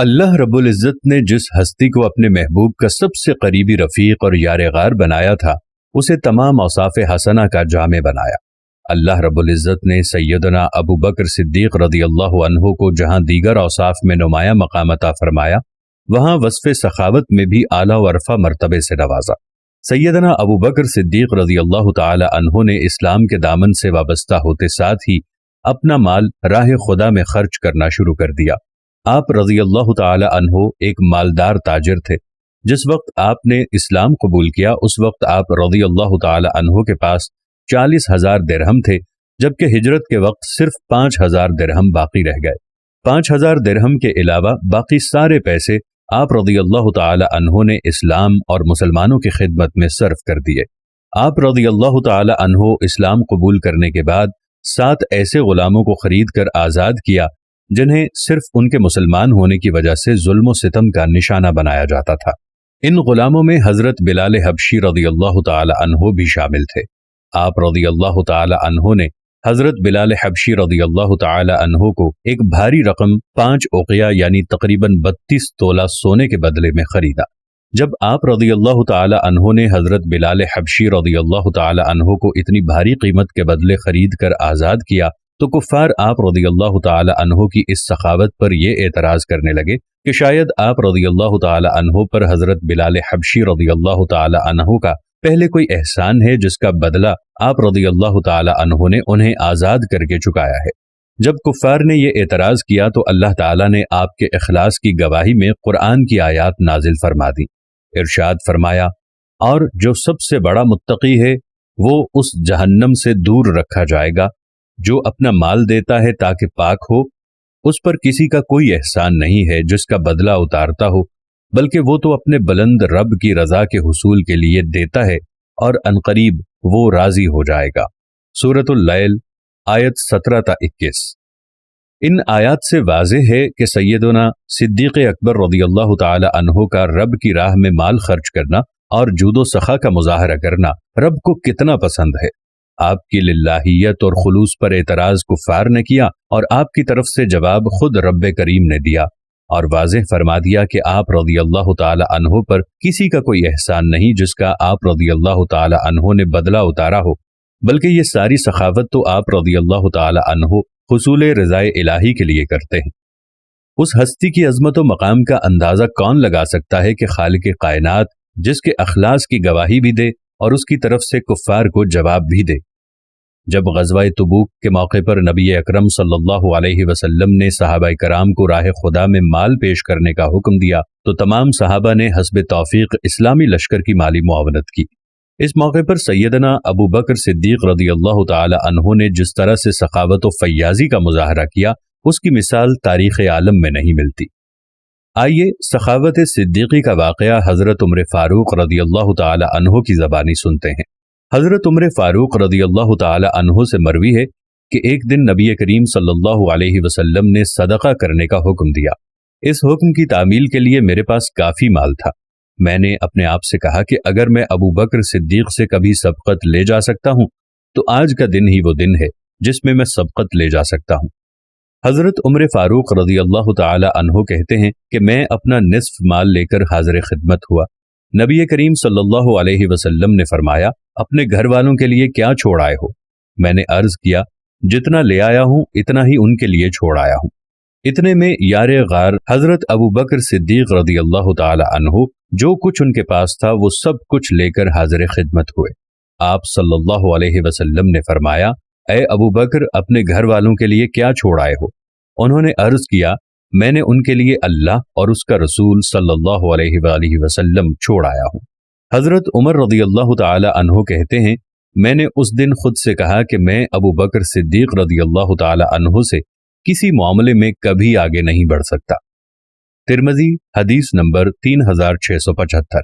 اللہ رب العزت نے جس ہستی کو اپنے محبوب کا سب سے قریبی رفیق اور یار غار بنایا تھا اسے تمام اوصاف حسنہ کا جامع بنایا۔ اللہ رب العزت نے سیدنا ابو بکر صدیق رضی اللہ عنہ کو جہاں دیگر اوصاف میں نمایاں مقام عطا فرمایا، وہاں وصف سخاوت میں بھی اعلیٰ و عرفہ مرتبے سے نوازا۔ سیدنا ابو بکر صدیق رضی اللہ تعالی عنہ نے اسلام کے دامن سے وابستہ ہوتے ساتھ ہی اپنا مال راہ خدا میں خرچ کرنا شروع کر دیا۔ آپ رضی اللہ تعالی عنہ ایک مالدار تاجر تھے۔ جس وقت آپ نے اسلام قبول کیا اس وقت آپ رضی اللہ تعالی عنہ کے پاس 40,000 درہم تھے، جبکہ ہجرت کے وقت صرف 5,000 درہم باقی رہ گئے۔ 5,000 درہم کے علاوہ باقی سارے پیسے آپ رضی اللہ تعالی عنہ نے اسلام اور مسلمانوں کی خدمت میں صرف کر دیے۔ آپ رضی اللہ تعالی عنہ اسلام قبول کرنے کے بعد 7 ایسے غلاموں کو خرید کر آزاد کیا جنہیں صرف ان کے مسلمان ہونے کی وجہ سے ظلم و ستم کا نشانہ بنایا جاتا تھا۔ ان غلاموں میں حضرت بلال حبشی رضی اللہ تعالی عنہ بھی شامل تھے۔ آپ رضی اللہ تعالی عنہ نے حضرت بلال حبشی رضی اللہ تعالی عنہ کو ایک بھاری رقم 5 اوقیہ یعنی تقریباً 32 تولہ سونے کے بدلے میں خریدا۔ جب آپ رضی اللہ تعالی عنہ نے حضرت بلال حبشی رضی اللہ تعالی عنہ کو اتنی بھاری قیمت کے بدلے خرید کر آزاد کیا تو کفار آپ رضی اللہ تعالی عنہ کی اس سخاوت پر یہ اعتراض کرنے لگے کہ شاید آپ رضی اللہ تعالی عنہ پر حضرت بلال حبشی رضی اللہ تعالی عنہ کا پہلے کوئی احسان ہے جس کا بدلہ آپ رضی اللہ تعالی عنہ نے انہیں آزاد کر کے چکایا ہے۔ جب کفار نے یہ اعتراض کیا تو اللہ تعالی نے آپ کے اخلاص کی گواہی میں قرآن کی آیات نازل فرما دی۔ ارشاد فرمایا، اور جو سب سے بڑا متقی ہے وہ اس جہنم سے دور رکھا جائے گا جو اپنا مال دیتا ہے تاکہ پاک ہو، اس پر کسی کا کوئی احسان نہیں ہے جس کا بدلہ اتارتا ہو، بلکہ وہ تو اپنے بلند رب کی رضا کے حصول کے لیے دیتا ہے اور عنقریب وہ راضی ہو جائے گا۔ سورۃ اللیل آیت 17 تا 21۔ ان آیات سے واضح ہے کہ سیدنا صدیق اکبر رضی اللہ تعالی عنہ کا رب کی راہ میں مال خرچ کرنا اور جود و سخا کا مظاہرہ کرنا رب کو کتنا پسند ہے۔ آپ کی للہیت اور خلوص پر اعتراض کفار نے کیا اور آپ کی طرف سے جواب خود رب کریم نے دیا اور واضح فرما دیا کہ آپ رضی اللہ تعالی عنہ پر کسی کا کوئی احسان نہیں جس کا آپ رضی اللہ تعالی عنہ نے بدلہ اتارا ہو، بلکہ یہ ساری سخاوت تو آپ رضی اللہ تعالی عنہ حصول رضائے الہی کے لیے کرتے ہیں۔ اس ہستی کی عظمت و مقام کا اندازہ کون لگا سکتا ہے کہ خالق کائنات جس کے اخلاص کی گواہی بھی دے اور اس کی طرف سے کفار کو جواب بھی دے۔ جب غزوہ تبوک کے موقع پر نبی اکرم صلی اللہ علیہ وسلم نے صحابہ کرام کو راہ خدا میں مال پیش کرنے کا حکم دیا تو تمام صحابہ نے حسب توفیق اسلامی لشکر کی مالی معاونت کی۔ اس موقع پر سیدنا ابو بکر صدیق رضی اللہ تعالی عنہ نے جس طرح سے سخاوت و فیاضی کا مظاہرہ کیا اس کی مثال تاریخ عالم میں نہیں ملتی۔ آئیے سخاوت صدیقی کا واقعہ حضرت عمر فاروق رضی اللہ تعالی عنہ کی زبانی سنتے ہیں۔ حضرت عمر فاروق رضی اللہ تعالی عنہ سے مروی ہے کہ ایک دن نبی کریم صلی اللہ علیہ وسلم نے صدقہ کرنے کا حکم دیا۔ اس حکم کی تعمیل کے لیے میرے پاس کافی مال تھا۔ میں نے اپنے آپ سے کہا کہ اگر میں ابو بکر صدیق سے کبھی سبقت لے جا سکتا ہوں تو آج کا دن ہی وہ دن ہے جس میں سبقت لے جا سکتا ہوں۔ حضرت عمر فاروق رضی اللہ تعالی عنہ کہتے ہیں کہ میں اپنا نصف مال لے کر حاضر خدمت ہوا۔ نبی کریم صلی اللہ علیہ وسلم نے فرمایا، اپنے گھر والوں کے لیے کیا چھوڑ آئے ہو؟ میں نے عرض کیا، جتنا لے آیا ہوں اتنا ہی ان کے لیے چھوڑ آیا ہوں۔ اتنے میں یار غار حضرت ابو بکر صدیق رضی اللہ تعالی عنہ جو کچھ ان کے پاس تھا وہ سب کچھ لے کر حاضر خدمت ہوئے۔ آپ صلی اللہ علیہ وسلم نے فرمایا، اے ابو بکر اپنے گھر والوں کے لیے کیا چھوڑ آئے ہو؟ انہوں نے عرض کیا، میں نے ان کے لیے اللہ اور اس کا رسول صلی اللہ علیہ وآلہ وسلم چھوڑ آیا ہوں۔ حضرت عمر رضی اللہ تعالی عنہ کہتے ہیں، میں نے اس دن خود سے کہا کہ میں ابو بکر صدیق رضی اللہ تعالی عنہ سے کسی معاملے میں کبھی آگے نہیں بڑھ سکتا۔ ترمذی حدیث نمبر 3675۔